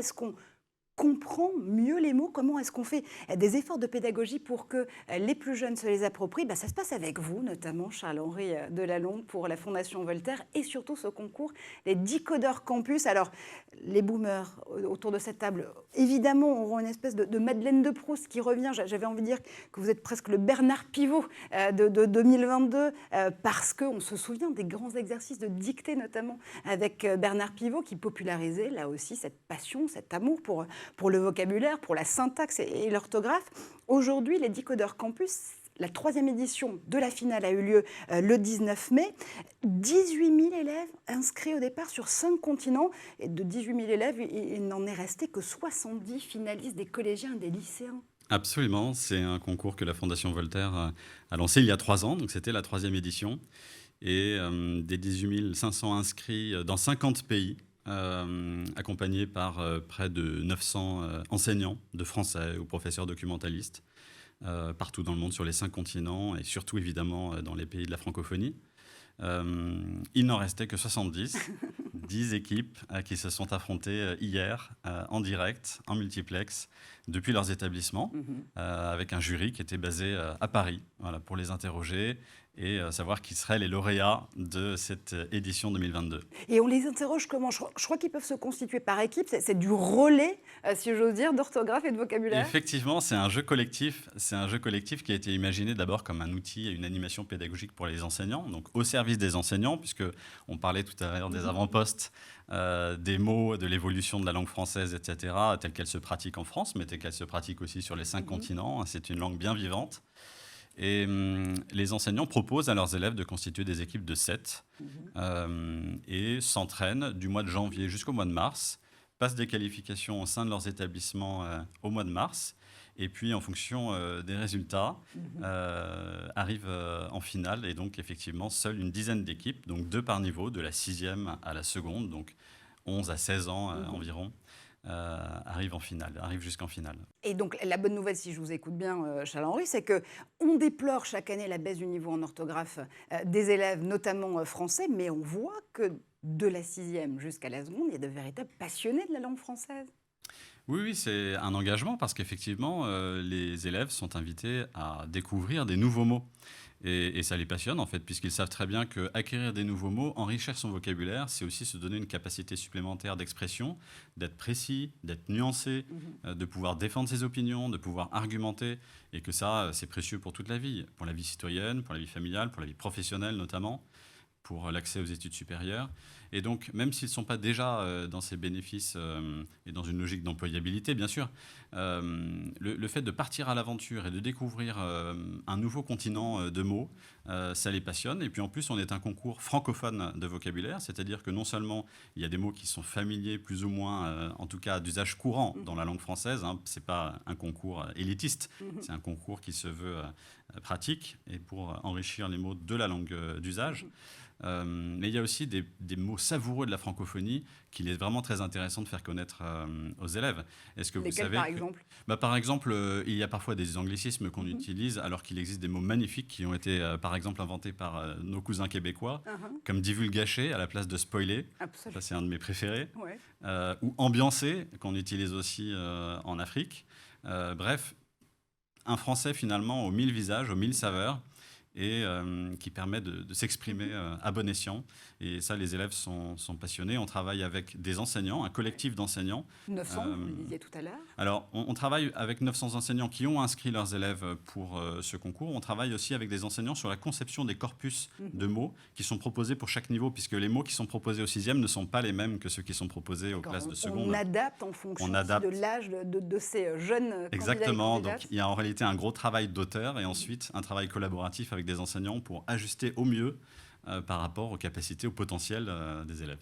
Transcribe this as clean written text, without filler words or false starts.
est-ce qu'on comprend mieux les mots? Comment est-ce qu'on fait des efforts de pédagogie pour que les plus jeunes se les approprient? Ça se passe avec vous, notamment Charles-Henri Delalonde pour la Fondation Voltaire et surtout ce concours, les Decodeurs Campus. Alors, les boomers autour de cette table, évidemment, auront une espèce de Madeleine de Proust qui revient. J'avais envie de dire que vous êtes presque le Bernard Pivot de 2022 parce qu'on se souvient des grands exercices de dictée, notamment avec Bernard Pivot qui popularisait là aussi cette passion, cet amour pour le vocabulaire, pour la syntaxe et l'orthographe. Aujourd'hui, les Decodeurs Campus, la 3e édition de la finale a eu lieu le 19 mai. 18 000 élèves inscrits au départ sur 5 continents. Et de 18 000 élèves, il n'en est resté que 70 finalistes, des collégiens et des lycéens. Absolument, c'est un concours que la Fondation Voltaire a lancé il y a 3 ans, donc c'était la 3e édition. Et des 18 500 inscrits dans 50 pays, accompagnés par près de 900 enseignants de français ou professeurs documentalistes, partout dans le monde sur les 5 continents et surtout évidemment dans les pays de la francophonie. Il n'en restait que 70, 10 équipes qui se sont affrontées hier en direct, en multiplex, depuis leurs établissements, avec un jury qui était basé à Paris, voilà, pour les interroger et savoir qui seraient les lauréats de cette édition 2022. Et on les interroge comment? Je crois qu'ils peuvent se constituer par équipe, c'est du relais, si j'ose dire, d'orthographe et de vocabulaire. Effectivement, c'est un jeu collectif. C'est un jeu collectif qui a été imaginé d'abord comme un outil et une animation pédagogique pour les enseignants, donc au service des enseignants, puisqu'on parlait tout à l'heure des avant-postes, des mots, de l'évolution de la langue française, etc., telle qu'elle se pratique en France, mais telle qu'elle se pratique aussi sur les 5 continents. C'est une langue bien vivante. Et les enseignants proposent à leurs élèves de constituer des équipes de 7 et s'entraînent du mois de janvier jusqu'au mois de mars, passent des qualifications au sein de leurs établissements au mois de mars, et puis en fonction des résultats, arrivent en finale. Et donc effectivement, seule une dizaine d'équipes, donc 2 par niveau, de la 6e à la seconde, donc 11 à 16 ans environ, arrivent jusqu'en finale. Et donc, la bonne nouvelle, si je vous écoute bien, Charles-Henri, c'est qu'on déplore chaque année la baisse du niveau en orthographe des élèves, notamment français, mais on voit que de la 6e jusqu'à la seconde, il y a de véritables passionnés de la langue française. Oui, c'est un engagement parce qu'effectivement, les élèves sont invités à découvrir des nouveaux mots. Et ça les passionne, en fait, puisqu'ils savent très bien qu'acquérir des nouveaux mots, enrichir son vocabulaire, c'est aussi se donner une capacité supplémentaire d'expression, d'être précis, d'être nuancé, de pouvoir défendre ses opinions, de pouvoir argumenter, et que ça, c'est précieux pour toute la vie citoyenne, pour la vie familiale, pour la vie professionnelle notamment, pour l'accès aux études supérieures. Et donc, même s'ils ne sont pas déjà dans ces bénéfices et dans une logique d'employabilité, bien sûr, le fait de partir à l'aventure et de découvrir un nouveau continent de mots, ça les passionne. Et puis en plus, on est un concours francophone de vocabulaire, c'est-à-dire que non seulement il y a des mots qui sont familiers, plus ou moins, en tout cas d'usage courant dans la langue française, ce n'est pas un concours élitiste, c'est un concours qui se veut pratique et pour enrichir les mots de la langue d'usage. Mais il y a aussi des mots savoureux de la francophonie qu'il est vraiment très intéressant de faire connaître aux élèves. Est-ce que vous savez par exemple par exemple, il y a parfois des anglicismes qu'on utilise alors qu'il existe des mots magnifiques qui ont été, par exemple, inventés par nos cousins québécois, comme divulgacher à la place de spoiler. Absolument. Ça, c'est un de mes préférés. Ouais. Ou ambiancer, qu'on utilise aussi en Afrique. Bref, un français finalement aux 1000 visages, aux 1000 saveurs, et qui permet de s'exprimer à bon escient. Et ça, les élèves sont passionnés. On travaille avec des enseignants, un collectif d'enseignants. 900, vous le disiez tout à l'heure. Alors, on travaille avec 900 enseignants qui ont inscrit leurs élèves pour ce concours. On travaille aussi avec des enseignants sur la conception des corpus de mots qui sont proposés pour chaque niveau, puisque les mots qui sont proposés au 6e ne sont pas les mêmes que ceux qui sont proposés aux classes de seconde. On adapte en fonction de l'âge de ces jeunes Exactement. Donc, il y a en réalité un gros travail d'auteur et ensuite un travail collaboratif avec des enseignants pour ajuster au mieux par rapport aux capacités, au potentiel des élèves.